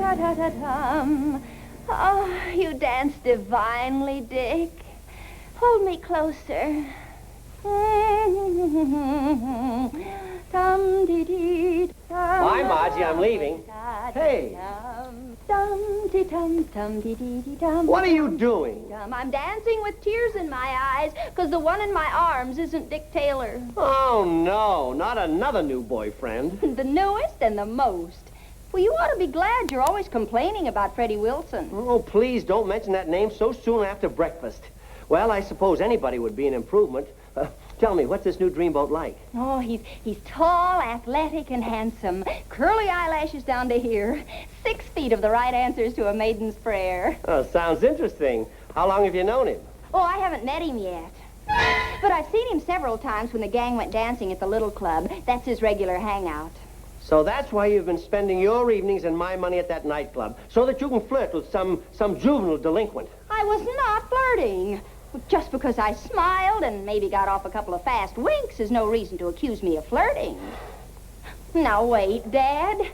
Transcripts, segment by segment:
Ta-ta-ta-tum. Oh, you dance divinely, Dick. Hold me closer. Hi, Margie, I'm leaving. Hey. What are you doing? I'm dancing with tears in my eyes because the one in my arms isn't Dick Taylor. Oh, no, not another new boyfriend. The newest and the most. Well, you ought to be glad you're always complaining about Freddie Wilson. Oh, please don't mention that name so soon after breakfast. Well, I suppose anybody would be an improvement. Tell me, what's this new dreamboat like? Oh, he's tall, athletic, and handsome. Curly eyelashes down to here. 6 feet of the right answers to a maiden's prayer. Oh, sounds interesting. How long have you known him? Oh, I haven't met him yet. But I've seen him several times when the gang went dancing at the little club. That's his regular hangout. So that's why you've been spending your evenings and my money at that nightclub, so that you can flirt with some juvenile delinquent. I was not flirting. Just because I smiled and maybe got off a couple of fast winks is no reason to accuse me of flirting. Now, wait, Dad.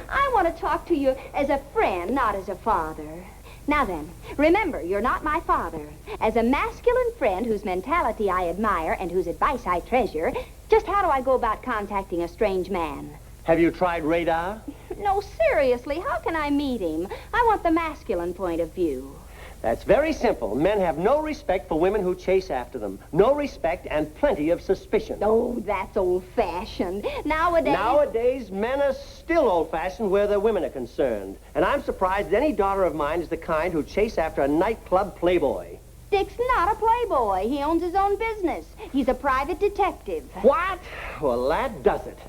I want to talk to you as a friend, not as a father. Now then, remember, you're not my father. As a masculine friend whose mentality I admire and whose advice I treasure, just how do I go about contacting a strange man? Have you tried radar? No, seriously, how can I meet him? I want the masculine point of view. That's very simple. Men have no respect for women who chase after them. No respect and plenty of suspicion. Oh, that's old-fashioned. Nowadays, men are still old-fashioned where their women are concerned. And I'm surprised any daughter of mine is the kind who chase after a nightclub playboy. Dick's not a playboy. He owns his own business. He's a private detective. What? Well, that does it.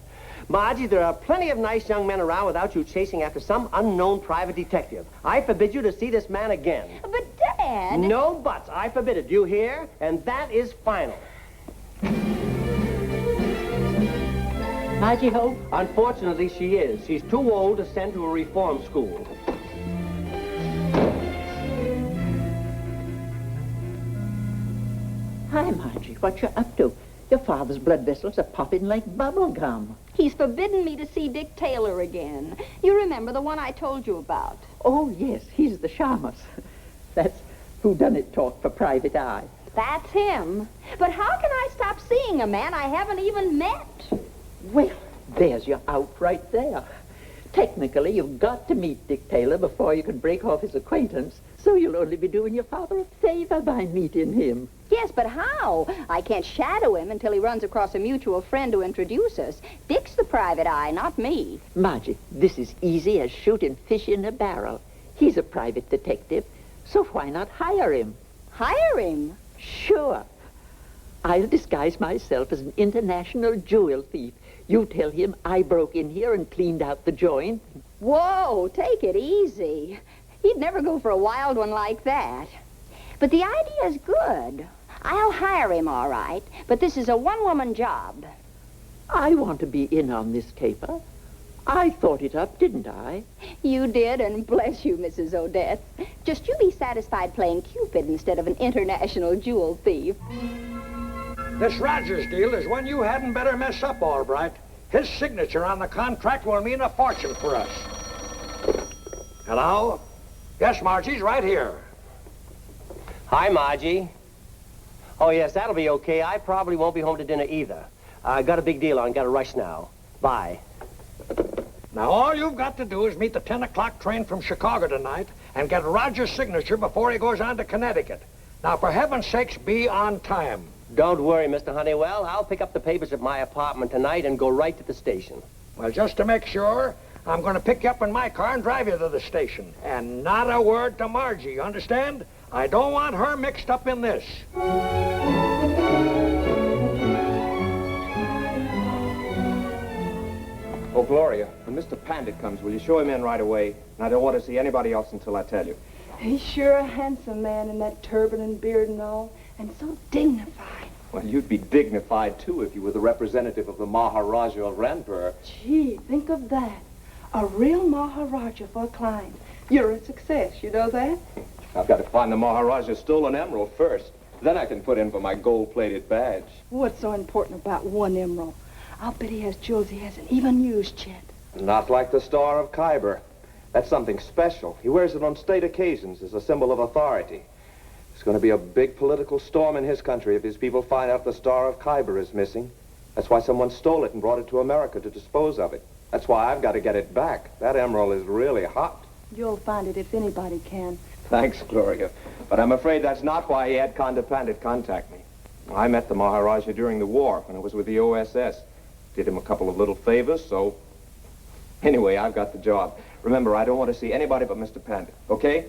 Margie, there are plenty of nice young men around without you chasing after some unknown private detective. I forbid you to see this man again. But, Dad... No buts. I forbid it. Do you hear? And that is final. Margie home? Unfortunately, she is. She's too old to send to a reform school. Hi, Margie. What you up to? Your father's blood vessels are popping like bubble gum. He's forbidden me to see Dick Taylor again. You remember the one I told you about? Oh, yes, he's the shamus. That's whodunit talk for private eye. That's him. But how can I stop seeing a man I haven't even met? Well, there's your out right there. Technically, you've got to meet Dick Taylor before you can break off his acquaintance, so you'll only be doing your father a favor by meeting him. Yes, but how? I can't shadow him until he runs across a mutual friend to introduce us. Dick's the private eye, not me. Margie, this is easy as shooting fish in a barrel. He's a private detective, so why not hire him? Hire him? Sure. I'll disguise myself as an international jewel thief. You tell him I broke in here and cleaned out the joint. Whoa, take it easy. He'd never go for a wild one like that. But the idea's good. I'll hire him, all right, but this is a one-woman job. I want to be in on this caper. I thought it up, didn't I? You did, and bless you, Mrs. Odette. Just you be satisfied playing Cupid instead of an international jewel thief. This Rogers deal is one you hadn't better mess up, all right. His signature on the contract will mean a fortune for us. Hello? Yes, Margie's right here. Hi, Margie. Oh, yes, that'll be okay. I probably won't be home to dinner either. I got a big deal on. Got to rush now. Bye. Now, all you've got to do is meet the 10 o'clock train from Chicago tonight and get Roger's signature before he goes on to Connecticut. Now, for heaven's sakes, be on time. Don't worry, Mr. Honeywell. I'll pick up the papers at my apartment tonight and go right to the station. Well, just to make sure, I'm going to pick you up in my car and drive you to the station. And not a word to Margie, you understand? I don't want her mixed up in this. Oh, Gloria, when Mr. Pandit comes, will you show him in right away? And I don't want to see anybody else until I tell you. He's sure a handsome man in that turban and beard and all, and so dignified. Well, you'd be dignified, too, if you were the representative of the maharajah of Ranpur. Gee, think of that. A real maharajah for a client. You're a success, you know that? I've got to find the Maharaja's stolen emerald first. Then I can put in for my gold-plated badge. What's so important about one emerald? I'll bet he has jewels he hasn't even used yet. Not like the Star of Khyber. That's something special. He wears it on state occasions as a symbol of authority. It's going to be a big political storm in his country if his people find out the Star of Khyber is missing. That's why someone stole it and brought it to America to dispose of it. That's why I've got to get it back. That emerald is really hot. You'll find it if anybody can. Thanks, Gloria. But I'm afraid that's not why he had Conde Pandit contact me. I met the Maharaja during the war when I was with the OSS. Did him a couple of little favors, so... Anyway, I've got the job. Remember, I don't want to see anybody but Mr. Pandit, okay?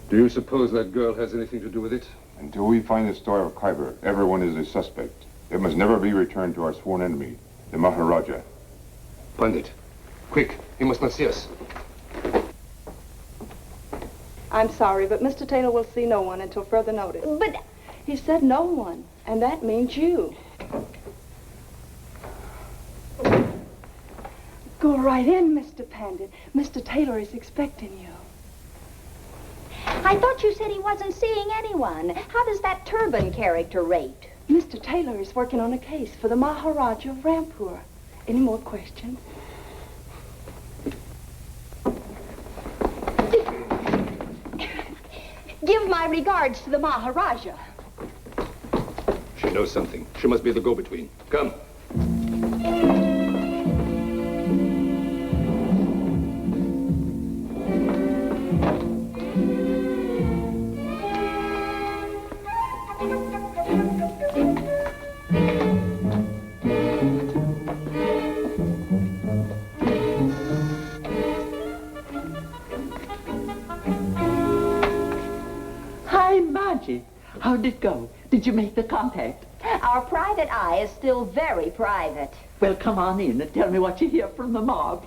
Do you suppose that girl has anything to do with it? Until we find the Star of Khyber, everyone is a suspect. It must never be returned to our sworn enemy, the Maharaja. Pandit, quick, he must not see us. I'm sorry, but Mr. Taylor will see no one until further notice. But He said no one, and that means you. Go right in, Mr. Pandit. Mr. Taylor is expecting you. I thought you said he wasn't seeing anyone. How does that turban character rate? Mr. Taylor is working on a case for the Maharajah of Rampur. Any more questions? Give my regards to the Maharaja. She knows something. She must be the go-between. Come. Hi, Margie. How'd it go? Did you make the contact? Our private eye is still very private. Well, come on in and tell me what you hear from the mob.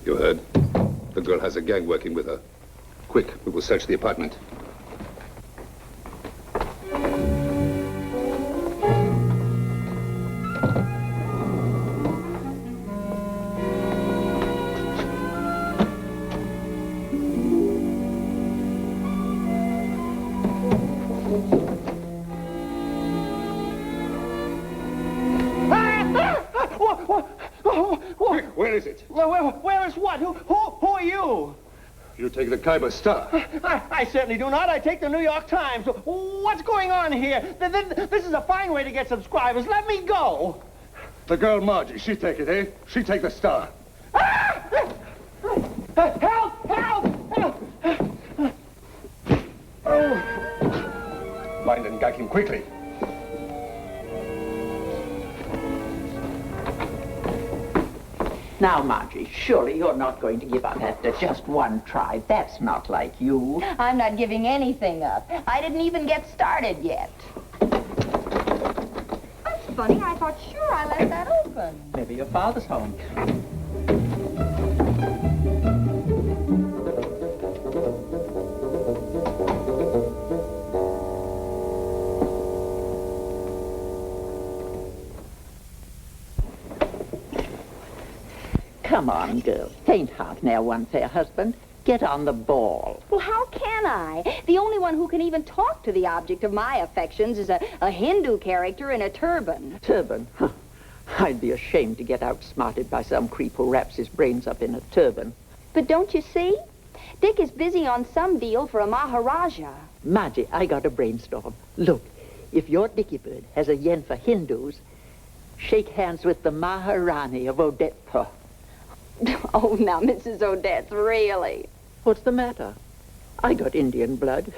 You heard? The girl has a gang working with her. Quick, we will search the apartment. Quick, where is it? Where is what? Who are you? You take the Khyber Star. I certainly do not. I take the New York Times. What's going on here? This is a fine way to get subscribers. Let me go. The girl Margie, she take it, eh? She take the Star. Help! Help! Find and gag him quickly. Now, Margie, surely you're not going to give up after just one try. That's not like you. I'm not giving anything up. I didn't even get started yet. That's funny. I thought sure I left that open. Maybe your father's home. Come on, girl. Faint heart now, one fair husband. Get on the ball. Well, how can I? The only one who can even talk to the object of my affections is a Hindu character in a turban. Turban? Huh. I'd be ashamed to get outsmarted by some creep who wraps his brains up in a turban. But don't you see? Dick is busy on some deal for a Maharaja. Margie, I got a brainstorm. Look, if your Dickie Bird has a yen for Hindus, shake hands with the Maharani of Odetta. Oh, now, Mrs. Odette, really? What's the matter? I got Indian blood.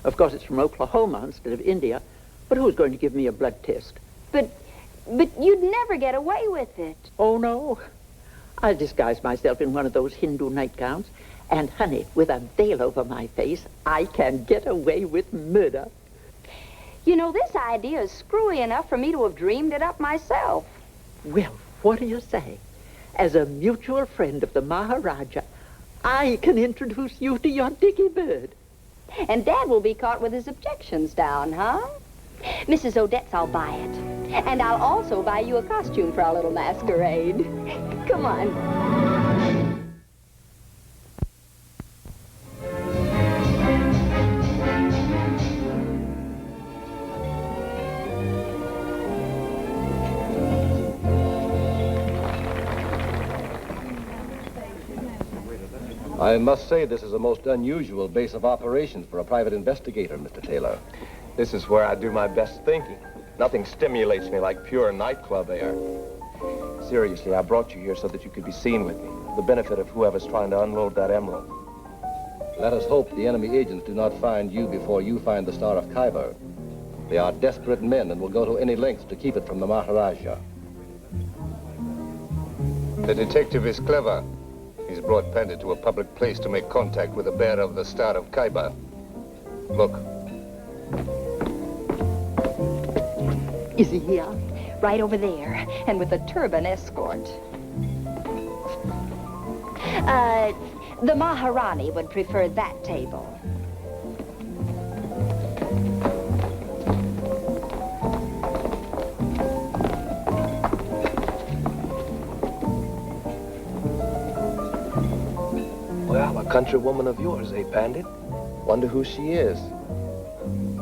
Of course, it's from Oklahoma instead of India. But who's going to give me a blood test? But you'd never get away with it. Oh, no. I'll disguise myself in one of those Hindu nightgowns. And, honey, with a veil over my face, I can get away with murder. You know, this idea is screwy enough for me to have dreamed it up myself. Well, what do you say? As a mutual friend of the Maharaja, I can introduce you to your Dickie Bird. And Dad will be caught with his objections down, huh? Mrs. Odette's, I'll buy it. And I'll also buy you a costume for our little masquerade. Come on. I must say this is a most unusual base of operations for a private investigator, Mr. Taylor. This is where I do my best thinking. Nothing stimulates me like pure nightclub air. Seriously, I brought you here so that you could be seen with me, for the benefit of whoever's trying to unload that emerald. Let us hope the enemy agents do not find you before you find the Star of Khyber. They are desperate men and will go to any lengths to keep it from the Maharaja. The detective is clever. He's brought Pandit to a public place to make contact with the bearer of the Star of Khyber. Look. Is he here? Right over there, and with a turban escort. The Maharani would prefer that table. Well, a countrywoman of yours, eh, Pandit? Wonder who she is.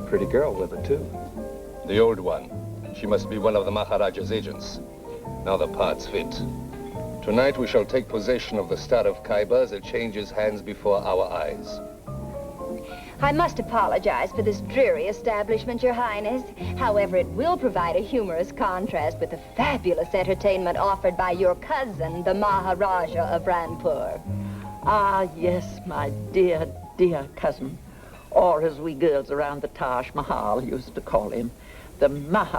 Pretty girl with her, too. The old one. She must be one of the Maharaja's agents. Now the parts fit. Tonight we shall take possession of the Star of Khyber as it changes hands before our eyes. I must apologize for this dreary establishment, Your Highness. However, it will provide a humorous contrast with the fabulous entertainment offered by your cousin, the Maharaja of Ranpur. Ah, yes, my dear, dear cousin. Or as we girls around the Taj Mahal used to call him, the Maharaja.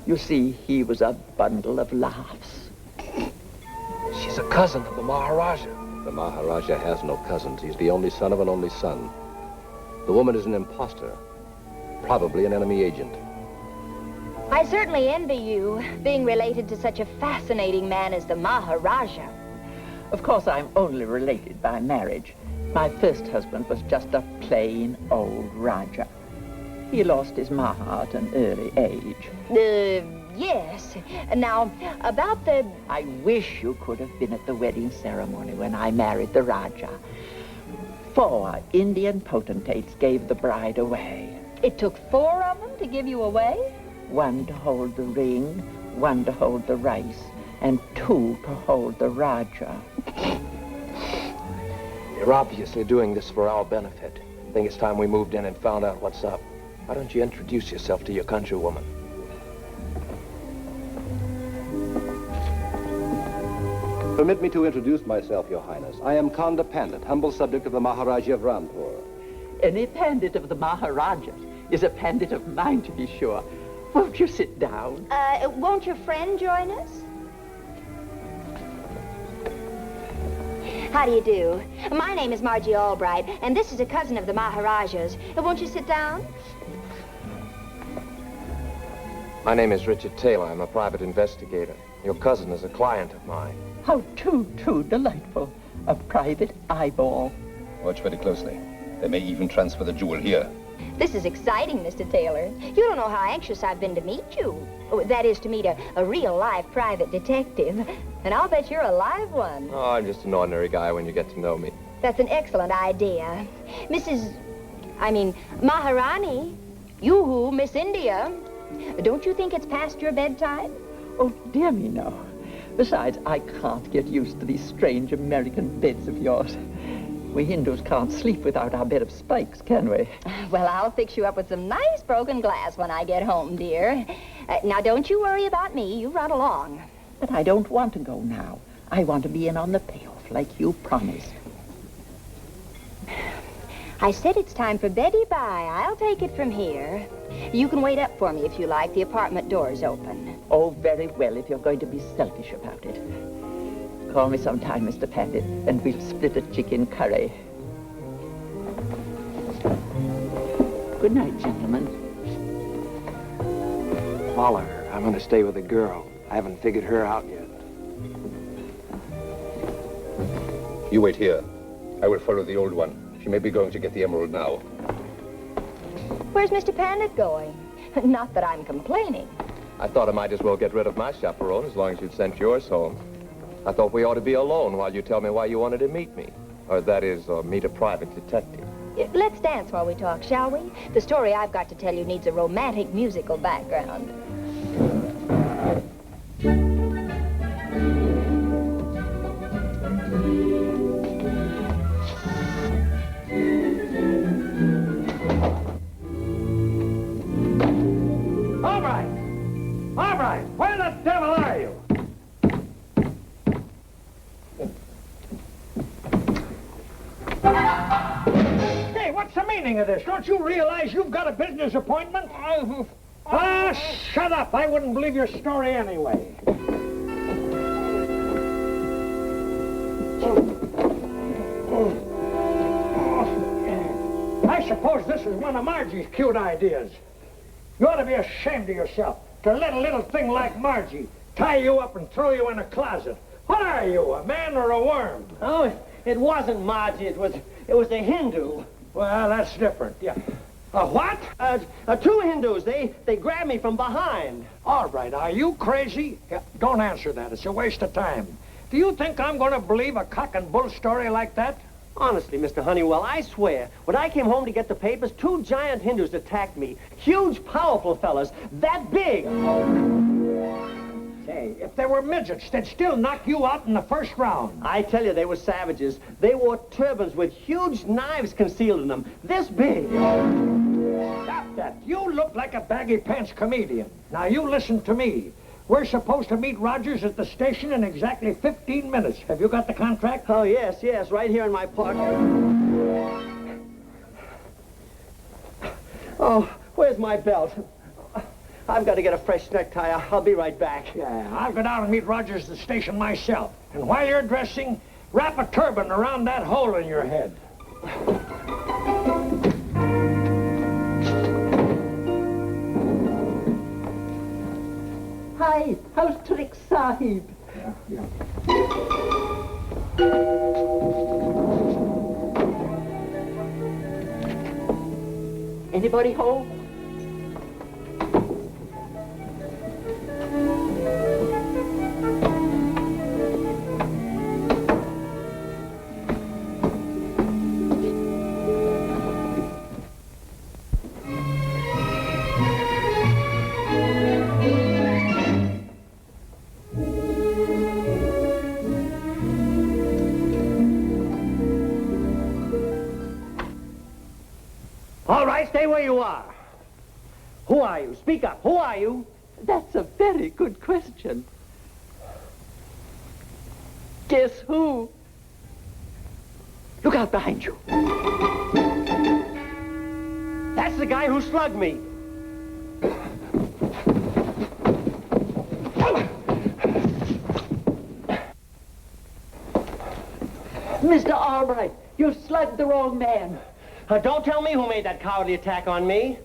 You see, he was a bundle of laughs. She's a cousin of the Maharaja. The Maharaja has no cousins. He's the only son of an only son. The woman is an imposter, probably an enemy agent. I certainly envy you, being related to such a fascinating man as the Maharaja. Of course, I'm only related by marriage. My first husband was just a plain old Raja. He lost his Maha at an early age. Yes. Now, about the... I wish you could have been at the wedding ceremony when I married the Raja. 4 Indian potentates gave the bride away. It took 4 of them to give you away? 1 to hold the ring, 1 to hold the rice, and 2 to hold the Raja. You're obviously doing this for our benefit. I think it's time we moved in and found out what's up. Why don't you introduce yourself to your countrywoman? Permit me to introduce myself, Your Highness. I am Khanda Pandit, humble subject of the Maharajah of Ranpur. Any pandit of the Maharaja is a pandit of mine, to be sure. Won't you sit down? Won't your friend join us? How do you do? My name is Margie Albright, and this is a cousin of the Maharaja's. Won't you sit down? My name is Richard Taylor. I'm a private investigator. Your cousin is a client of mine. How too delightful. A private eyeball. Watch very closely. They may even transfer the jewel here. This is exciting, Mr. Taylor. You don't know how anxious I've been to meet you. That is, to meet a real, live private detective. And I'll bet you're a live one. Oh, I'm just an ordinary guy when you get to know me. That's an excellent idea. Maharani, you, Miss India, don't you think it's past your bedtime? Oh, dear me, no. Besides, I can't get used to these strange American beds of yours. We Hindus can't sleep without our bed of spikes, can we? Well, I'll fix you up with some nice broken glass when I get home, dear. Now, don't you worry about me. You run along. But I don't want to go now. I want to be in on the payoff, like you promised. I said it's time for Betty bye. I'll take it from here. You can wait up for me if you like. The apartment door's open. Oh, very well, if you're going to be selfish about it. Call me sometime, Mr. Pandit, and we'll split a chicken curry. Good night, gentlemen. Follow her. I'm going to stay with the girl. I haven't figured her out yet. You wait here. I will follow the old one. She may be going to get the emerald now. Where's Mr. Pandit going? Not that I'm complaining. I thought I might as well get rid of my chaperone as long as you'd sent yours home. I thought we ought to be alone while you tell me why you wanted to meet me. Or that is, meet a private detective. Let's dance while we talk, shall we? The story I've got to tell you needs a romantic musical background. All right, where the devil are you? Hey, what's the meaning of this? Don't you realize you've got a business appointment? Ah, shut up. I wouldn't believe your story anyway. I suppose this is one of Margie's cute ideas. You ought to be ashamed of yourself to let a little thing like Margie tie you up and throw you in a closet. What are you, a man or a worm? Oh, it wasn't Margie. It was a Hindu. Well, that's different, yeah. A what? Two Hindus. They grabbed me from behind. All right, are you crazy? Yeah, don't answer that. It's a waste of time. Do you think I'm going to believe a cock and bull story like that? Honestly, Mr. Honeywell, I swear, when I came home to get the papers, two giant Hindus attacked me. Huge, powerful fellas, that big. Say, if they were midgets, they'd still knock you out in the first round. I tell you, they were savages. They wore turbans with huge knives concealed in them, this big. Stop that. You look like a baggy pants comedian. Now, you listen to me. We're supposed to meet Rogers at the station in exactly 15 minutes. Have you got the contract? Oh, yes, right here in my pocket. Oh, where's my belt? I've got to get a fresh necktie. I'll be right back. Yeah, I'll go down and meet Rogers at the station myself. And while you're dressing, wrap a turban around that hole in your head. Hi, how's Trick Sahib? Yeah. Anybody home? All right, stay where you are. Who are you? Speak up. Who are you? That's a very good question. Guess who? Look out behind you. That's the guy who slugged me. Mr. Albright, you slugged the wrong man. Don't tell me who made that cowardly attack on me.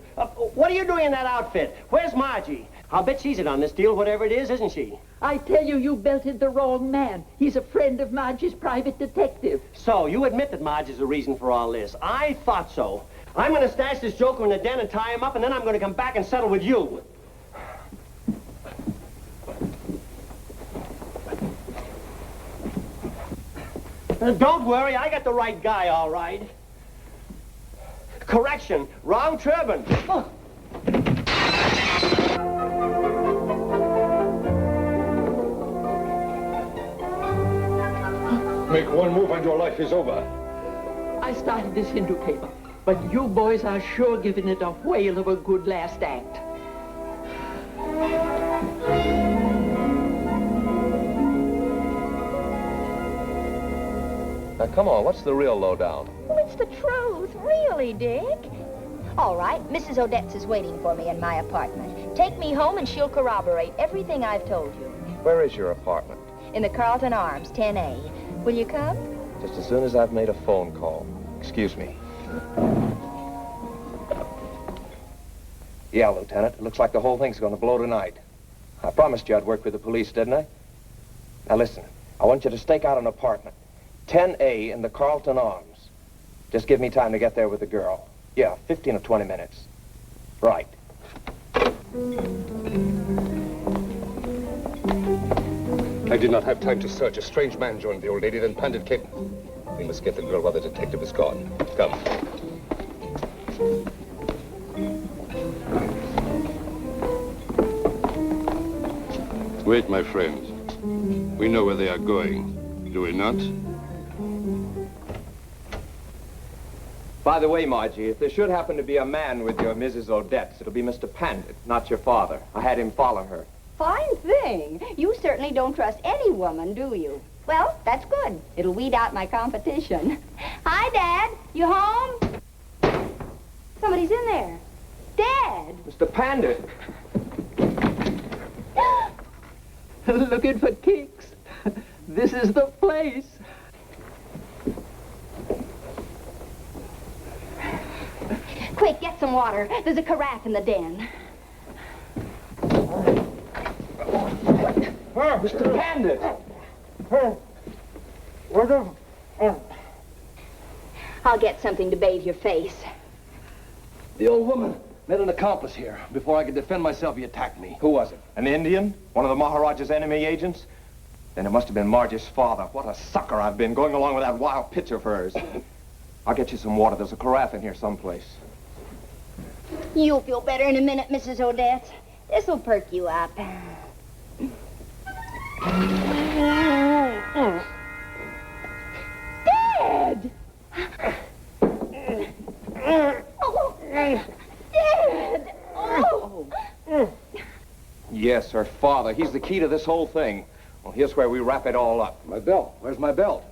What are you doing in that outfit? Where's Margie? I'll bet she's in on this deal, whatever it is, isn't she? I tell you, you belted the wrong man. He's a friend of Margie's private detective. So, you admit that Margie's the reason for all this. I thought so. I'm going to stash this joker in the den and tie him up, and then I'm going to come back and settle with you. Don't worry, I got the right guy, all right. Correction, wrong turban. Oh. Make one move and your life is over. I started this Hindu paper, but you boys are sure giving it a whale of a good last act. Now, come on, what's the real lowdown? Well, it's the truth, really, Dick. All right, Mrs. Odette's is waiting for me in my apartment. Take me home and she'll corroborate everything I've told you. Where is your apartment? In the Carlton Arms, 10A. Will you come? Just as soon as I've made a phone call. Excuse me. Yeah, Lieutenant. It looks like the whole thing's going to blow tonight. I promised you I'd work with the police, didn't I? Now, listen. I want you to stake out an apartment. 10A in the Carlton Arms. Just give me time to get there with the girl. Yeah, 15 or 20 minutes. Right. I did not have time to search. A strange man joined the old lady, then Pandit came. We must get the girl while the detective is gone. Come. Wait, my friends. We know where they are going, do we not? By the way, Margie, if there should happen to be a man with your Mrs. Odette's, it'll be Mr. Pandit, not your father. I had him follow her. Fine thing. You certainly don't trust any woman, do you? Well, that's good. It'll weed out my competition. Hi, Dad. You home? Somebody's in there. Dad! Mr. Pandit! Looking for kicks. This is the place. Quick, get some water. There's a carafe in the den. Mr. Pandit! I'll get something to bathe your face. The old woman met an accomplice here. Before I could defend myself, he attacked me. Who was it? An Indian? One of the Maharaja's enemy agents? Then it must have been Margie's father. What a sucker I've been, going along with that wild pitch of hers. I'll get you some water. There's a carafe in here someplace. You'll feel better in a minute, Mrs. Odette. This'll perk you up. Dad! Oh, Dad! Oh! Yes, her father. He's the key to this whole thing. Well, here's where we wrap it all up. My belt. Where's my belt?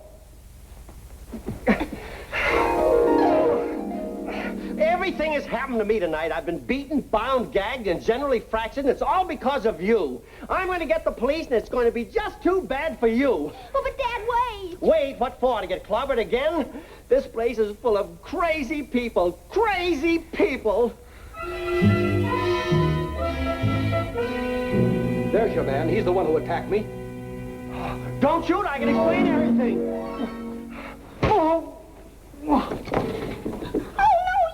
Everything has happened to me tonight. I've been beaten, bound, gagged, and generally fractured, and it's all because of you. I'm going to get the police, and it's going to be just too bad for you. Oh, but Dad, wait! Wait, what for? To get clobbered again? This place is full of crazy people. Crazy people! There's your man. He's the one who attacked me. Don't shoot. I can explain everything. Oh, no,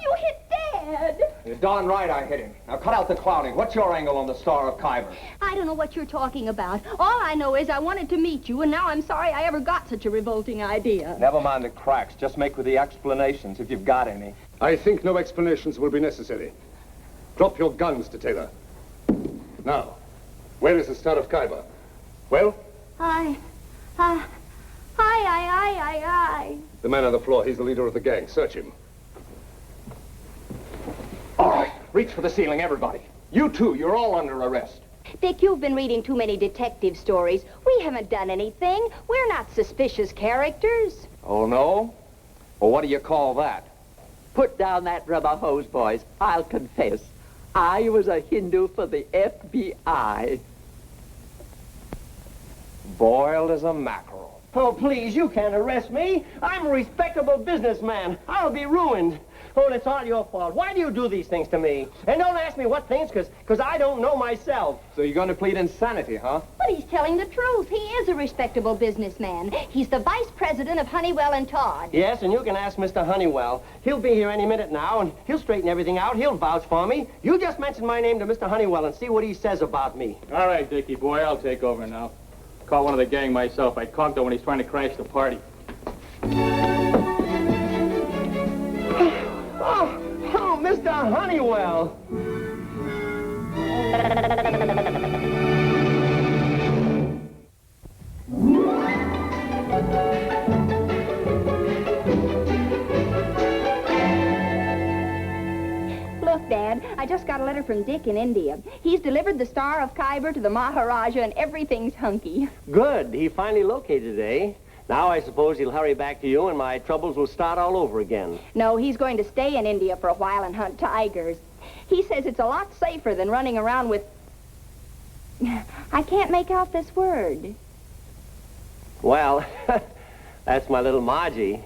you hit Dad! You're darn right I hit him. Now cut out the clowning. What's your angle on the Star of Khyber? I don't know what you're talking about. All I know is I wanted to meet you, and now I'm sorry I ever got such a revolting idea. Never mind the cracks. Just make with the explanations if you've got any. I think no explanations will be necessary. Drop your guns, Detailer. Now, where is the Star of Khyber? Well? Hi. The man on the floor, he's the leader of the gang. Search him. All right, reach for the ceiling, everybody. You too, you're all under arrest. Dick, you've been reading too many detective stories. We haven't done anything. We're not suspicious characters. Oh, no? Well, what do you call that? Put down that rubber hose, boys. I'll confess. I was a Hindu for the FBI. Boiled as a mackerel. Oh, please, you can't arrest me. I'm a respectable businessman. I'll be ruined. Oh, and it's all your fault. Why do you do these things to me? And don't ask me what things, because I don't know myself. So you're going to plead insanity, huh? But he's telling the truth. He is a respectable businessman. He's the vice president of Honeywell and Todd. Yes, and you can ask Mr. Honeywell. He'll be here any minute now, and he'll straighten everything out. He'll vouch for me. You just mention my name to Mr. Honeywell and see what he says about me. All right, Dickie boy, I'll take over now. Call one of the gang myself. I conked him when he's trying to crash the party. Oh, Mr. Honeywell. Look, Dad, I just got a letter from Dick in India. He's delivered the Star of Khyber to the Maharaja, and everything's hunky. Good. He finally located it, eh? Now I suppose he'll hurry back to you and my troubles will start all over again. No, he's going to stay in India for a while and hunt tigers. He says it's a lot safer than running around with... I can't make out this word. Well, that's my little Margie.